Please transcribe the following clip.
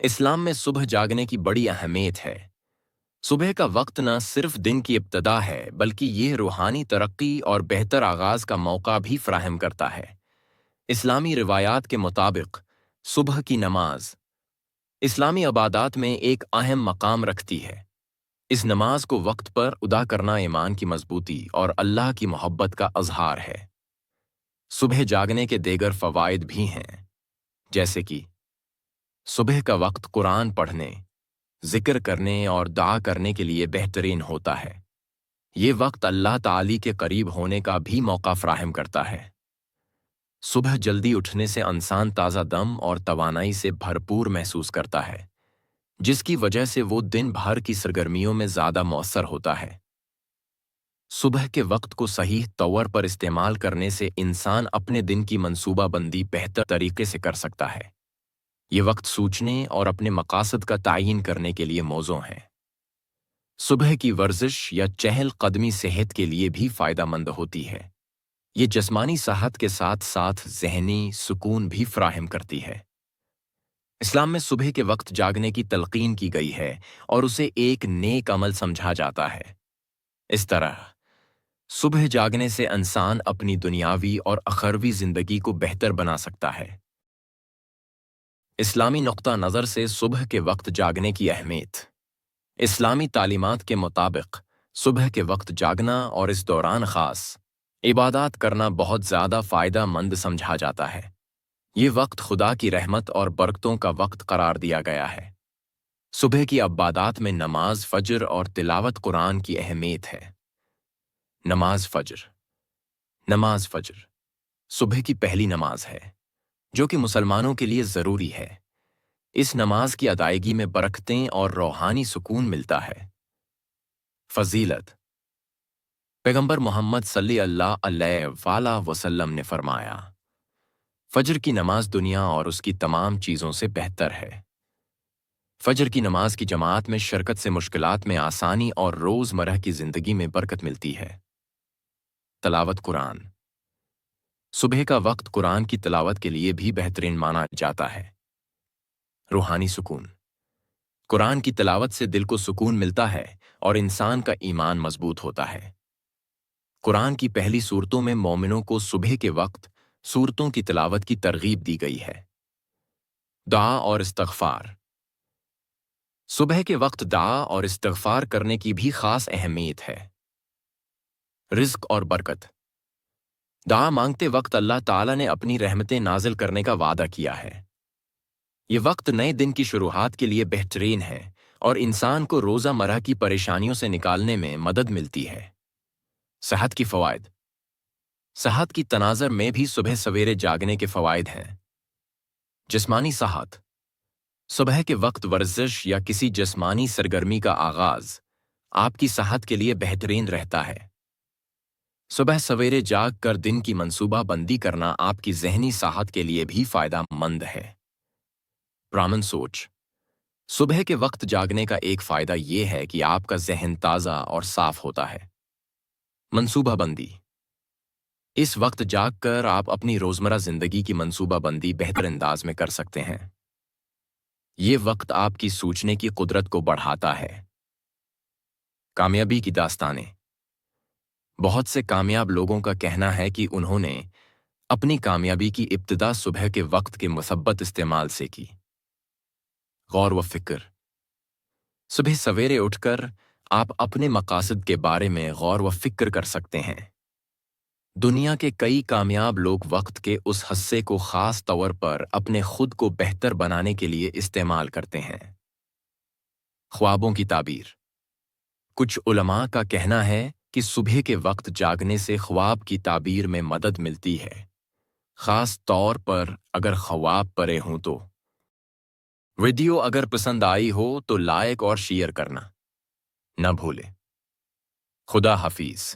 اسلام میں صبح جاگنے کی بڑی اہمیت ہے۔ صبح کا وقت نہ صرف دن کی ابتدا ہے بلکہ یہ روحانی ترقی اور بہتر آغاز کا موقع بھی فراہم کرتا ہے۔ اسلامی روایات کے مطابق صبح کی نماز اسلامی عبادات میں ایک اہم مقام رکھتی ہے۔ اس نماز کو وقت پر ادا کرنا ایمان کی مضبوطی اور اللہ کی محبت کا اظہار ہے۔ صبح جاگنے کے دیگر فوائد بھی ہیں، جیسے کہ صبح کا وقت قرآن پڑھنے، ذکر کرنے اور دعا کرنے کے لیے بہترین ہوتا ہے۔ یہ وقت اللہ تعالی کے قریب ہونے کا بھی موقع فراہم کرتا ہے۔ صبح جلدی اٹھنے سے انسان تازہ دم اور توانائی سے بھرپور محسوس کرتا ہے، جس کی وجہ سے وہ دن بھر کی سرگرمیوں میں زیادہ مؤثر ہوتا ہے۔ صبح کے وقت کو صحیح طور پر استعمال کرنے سے انسان اپنے دن کی منصوبہ بندی بہتر طریقے سے کر سکتا ہے۔ یہ وقت سوچنے اور اپنے مقاصد کا تعین کرنے کے لیے موزوں ہے۔ صبح کی ورزش یا چہل قدمی صحت کے لیے بھی فائدہ مند ہوتی ہے۔ یہ جسمانی صحت کے ساتھ ساتھ ذہنی سکون بھی فراہم کرتی ہے۔ اسلام میں صبح کے وقت جاگنے کی تلقین کی گئی ہے اور اسے ایک نیک عمل سمجھا جاتا ہے۔ اس طرح صبح جاگنے سے انسان اپنی دنیاوی اور اخروی زندگی کو بہتر بنا سکتا ہے۔ اسلامی نقطہ نظر سے صبح کے وقت جاگنے کی اہمیت۔ اسلامی تعلیمات کے مطابق صبح کے وقت جاگنا اور اس دوران خاص عبادات کرنا بہت زیادہ فائدہ مند سمجھا جاتا ہے۔ یہ وقت خدا کی رحمت اور برکتوں کا وقت قرار دیا گیا ہے۔ صبح کی عبادات میں نماز فجر اور تلاوت قرآن کی اہمیت ہے۔ نماز فجر نماز فجر صبح کی پہلی نماز ہے، جو کہ مسلمانوں کے لیے ضروری ہے۔ اس نماز کی ادائیگی میں برکتیں اور روحانی سکون ملتا ہے۔ فضیلت۔ پیغمبر محمد صلی اللہ علیہ وآلہ وسلم نے فرمایا، فجر کی نماز دنیا اور اس کی تمام چیزوں سے بہتر ہے۔ فجر کی نماز کی جماعت میں شرکت سے مشکلات میں آسانی اور روزمرہ کی زندگی میں برکت ملتی ہے۔ تلاوت قرآن۔ صبح کا وقت قرآن کی تلاوت کے لیے بھی بہترین مانا جاتا ہے۔ روحانی سکون۔ قرآن کی تلاوت سے دل کو سکون ملتا ہے اور انسان کا ایمان مضبوط ہوتا ہے۔ قرآن کی پہلی سورتوں میں مومنوں کو صبح کے وقت سورتوں کی تلاوت کی ترغیب دی گئی ہے۔ دعا اور استغفار۔ صبح کے وقت دعا اور استغفار کرنے کی بھی خاص اہمیت ہے۔ رزق اور برکت۔ دعا مانگتے وقت اللہ تعالیٰ نے اپنی رحمتیں نازل کرنے کا وعدہ کیا ہے۔ یہ وقت نئے دن کی شروعات کے لیے بہترین ہے اور انسان کو روزہ مرہ کی پریشانیوں سے نکالنے میں مدد ملتی ہے۔ صحت کی فوائد۔ صحت کی تناظر میں بھی صبح سویرے جاگنے کے فوائد ہیں۔ جسمانی صحت۔ صبح کے وقت ورزش یا کسی جسمانی سرگرمی کا آغاز آپ کی صحت کے لیے بہترین رہتا ہے۔ صبح سویرے جاگ کر دن کی منصوبہ بندی کرنا آپ کی ذہنی صحت کے لیے بھی فائدہ مند ہے۔ پرامن سوچ۔ صبح کے وقت جاگنے کا ایک فائدہ یہ ہے کہ آپ کا ذہن تازہ اور صاف ہوتا ہے۔ منصوبہ بندی۔ اس وقت جاگ کر آپ اپنی روزمرہ زندگی کی منصوبہ بندی بہتر انداز میں کر سکتے ہیں۔ یہ وقت آپ کی سوچنے کی قدرت کو بڑھاتا ہے۔ کامیابی کی داستانیں۔ بہت سے کامیاب لوگوں کا کہنا ہے کہ انہوں نے اپنی کامیابی کی ابتدا صبح کے وقت کے مثبت استعمال سے کی۔ غور و فکر۔ صبح سویرے اٹھ کر آپ اپنے مقاصد کے بارے میں غور و فکر کر سکتے ہیں۔ دنیا کے کئی کامیاب لوگ وقت کے اس حصے کو خاص طور پر اپنے خود کو بہتر بنانے کے لیے استعمال کرتے ہیں۔ خوابوں کی تعبیر۔ کچھ علماء کا کہنا ہے کہ صبح کے وقت جاگنے سے خواب کی تعبیر میں مدد ملتی ہے، خاص طور پر اگر خواب پرے ہوں تو۔ ویڈیو اگر پسند آئی ہو تو لائک اور شیئر کرنا نہ بھولیں۔ خدا حافظ۔